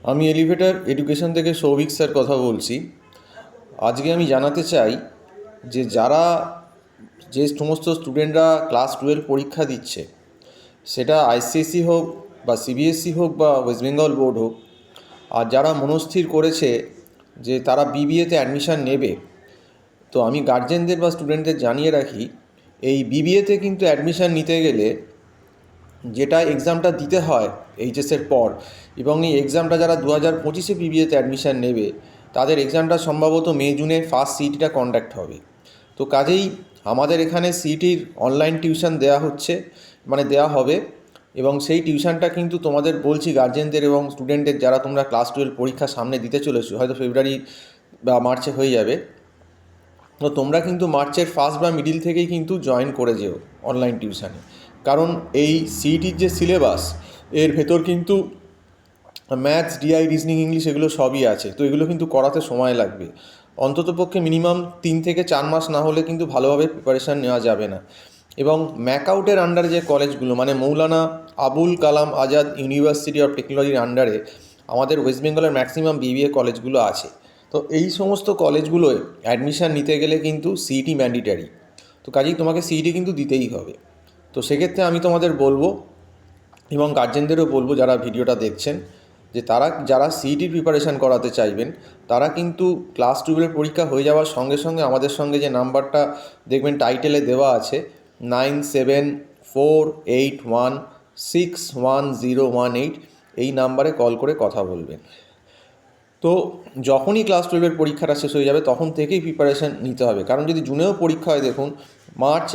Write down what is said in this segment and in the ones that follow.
আমি elevator education থেকে Souvik sir কথা বলছি। আজকে আমি জানাতে চাই যে যে সমস্ত স্টুডেন্টরা ক্লাস 12 পরীক্ষা দিচ্ছে, সেটা আইসিএসসি হোক বা সিবিএসসি হোক বা ওয়েস্ট বেঙ্গল বোর্ড হোক, আর যারা মনস্থির করেছে যে তারা বিবিএতে অ্যাডমিশান নেবে, তো আমি গার্জেনদের বা স্টুডেন্টদের জানিয়ে রাখি, এই বিবিএতে কিন্তু অ্যাডমিশান নিতে গেলে যেটা এক্সামটা দিতে হয় এইচএসের পর, এবং এই এক্সামটা যারা 2025-এ বিবিএতে অ্যাডমিশান নেবে তাদের এক্সামটা সম্ভবত মে জুনে ফার্স্ট সিইটিটা কন্ডাক্ট হবে। তো কাজেই আমাদের এখানে সিইটির অনলাইন টিউশন দেওয়া হবে, এবং সেই টিউশনটা কিন্তু তোমাদের বলছি গার্জেনদের এবং স্টুডেন্টদের, যারা তোমরা ক্লাস 12 পরীক্ষা সামনে দিতে চলেছো, হয়তো ফেব্রুয়ারি বা মার্চে হয়ে যাবে, তো তোমরা কিন্তু মার্চের ফার্স্ট বা মিডিল থেকেই কিন্তু জয়েন করে যেও অনলাইন টিউশানে। কারণ এই সিইটির যে সিলেবাস, এর ভেতর কিন্তু ম্যাথস, ডিআই, রিজনিং, ইংলিশ এগুলো সবই আছে। তো এগুলো কিন্তু করাতে সময় লাগবে, অন্ততপক্ষে মিনিমাম 3 থেকে 4 মাস না হলে কিন্তু ভালোভাবে প্রিপারেশান নেওয়া যাবে না। এবং ম্যাকআউটের আন্ডারে যে কলেজগুলো, মানে মৌলানা আবুল কালাম আজাদ ইউনিভার্সিটি অফ টেকনোলজির আন্ডারে আমাদের ওয়েস্ট বেঙ্গলের ম্যাক্সিমাম বিবিএ কলেজগুলো আছে। তো এই সমস্ত কলেজগুলোয় অ্যাডমিশান নিতে গেলে কিন্তু সিইটি ম্যান্ডেটারি। তো কাজেই তোমাকে সিইটি কিন্তু দিতেই হবে। তো সেক্ষেত্রে আমি তোমাদের বলবো, এবং গার্জেনদেরও বলবো যারা ভিডিওটা দেখছেন, যে যারা সিইটির প্রিপারেশান করাতে চাইবেন, তারা কিন্তু ক্লাস 12 পরীক্ষা হয়ে যাওয়ার সঙ্গে সঙ্গে আমাদের সঙ্গে যে নাম্বারটা দেখবেন টাইটেলে দেওয়া আছে 9748161018, এই নাম্বারে কল করে কথা বলবেন। তো যখনই ক্লাস 12 পরীক্ষাটা শেষ হয়ে যাবে তখন থেকেই প্রিপারেশান নিতে হবে। কারণ যদি জুনেও পরীক্ষা হয়, দেখুন মার্চ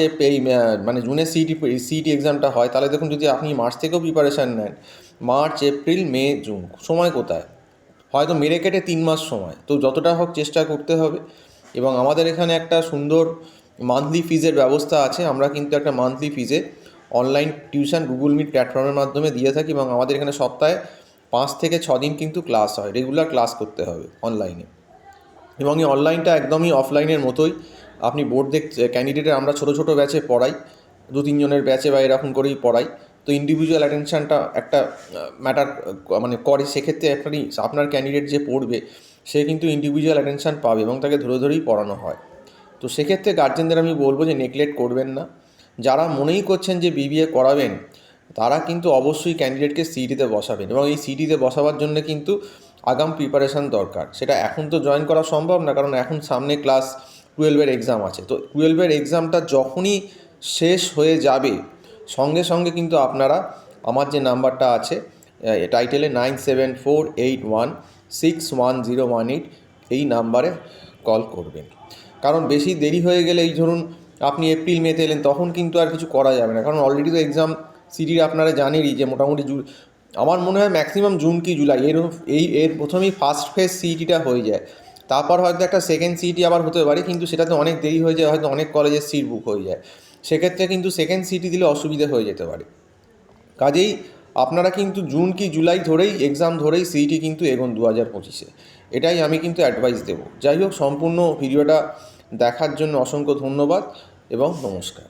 মানে জুনে সিইটি এক্সামটা হয়, তাহলে দেখুন যদি আপনি মার্চ থেকেও প্রিপারেশান নেন, মার্চ, এপ্রিল, মে, জুন, সময় কোথায়? হয়তো মেরে কেটে 3 মাস সময়। তো যতটা হোক চেষ্টা করতে হবে। এবং আমাদের এখানে একটা সুন্দর মান্থলি ফিজের ব্যবস্থা আছে। আমরা কিন্তু একটা মান্থলি ফিজে অনলাইন টিউশন গুগল মিট প্ল্যাটফর্মের মাধ্যমে দিয়ে থাকি, এবং আমাদের এখানে সপ্তাহে 5 থেকে 6 দিন কিন্তু ক্লাস হয়, রেগুলার ক্লাস করতে হবে অনলাইনে। এবং এই অনলাইনটা একদমই অফলাইনের মতোই। আপনি বোর্ড ক্যান্ডিডেটের আমরা ছোটো ছোটো ব্যাচে পড়াই, 2-3 জনের ব্যাচে বা এরকম করেই পড়াই। তো ইন্ডিভিজুয়াল অ্যাটেনশানটা একটা ম্যাটার করে। সেক্ষেত্রে আপনার ক্যান্ডিডেট যে পড়বে সে কিন্তু ইন্ডিভিজুয়াল অ্যাটেনশান পাবে, এবং তাকে ধরে ধরেই পড়ানো হয়। তো সেক্ষেত্রে গার্জেনদের আমি বলবো যে নেগলেক্ট করবেন না। যারা মনেই করছেন যে বিবিএ করাবেন, তারা কিন্তু অবশ্যই ক্যান্ডিডেটকে সিইটিতে বসাবেন, এবং এই সিইটিতে বসাবার জন্য কিন্তু আগাম প্রিপারেশান দরকার। সেটা এখন তো জয়েন করা সম্ভব না, কারণ এখন সামনে ক্লাস 12-এর এক্সাম আছে। তো 12-এর এক্সামটা যখনই শেষ হয়ে যাবে, সঙ্গে সঙ্গে কিন্তু আপনারা আমার যে নাম্বারটা আছে টাইটেলে 9748161018, এই নাম্বারে কল করবেন। কারণ বেশি দেরি হয়ে গেলে, এই ধরুন আপনি এপ্রিল মেতে এলেন, তখন কিন্তু আর কিছু করা যাবে না। কারণ অলরেডি তো এক্সাম সিটির আপনারা জানেনই যে মোটামুটি আমার মনে হয় ম্যাক্সিমাম জুন কি জুলাই এর প্রথমেই ফার্স্ট ফেজ সিইটিটা হয়ে যায়। তারপর হয়তো একটা সেকেন্ড সিইটি আবার হতে পারে, কিন্তু সেটাতে অনেক দেরি হয়ে যায়, হয়তো অনেক কলেজের সিট বুক হয়ে যায়। সেক্ষেত্রে কিন্তু সেকেন্ড সিইটি দিলে অসুবিধা হয়ে যেতে পারে। কাজেই আপনারা কিন্তু জুন কি জুলাই ধরেই এক্সাম ধরেই সিইটি কিন্তু এগোন 2025-এ, এটাই আমি কিন্তু অ্যাডভাইস দেবো। যাই হোক, সম্পূর্ণ ভিডিওটা দেখার জন্য অসংখ্য ধন্যবাদ এবং নমস্কার।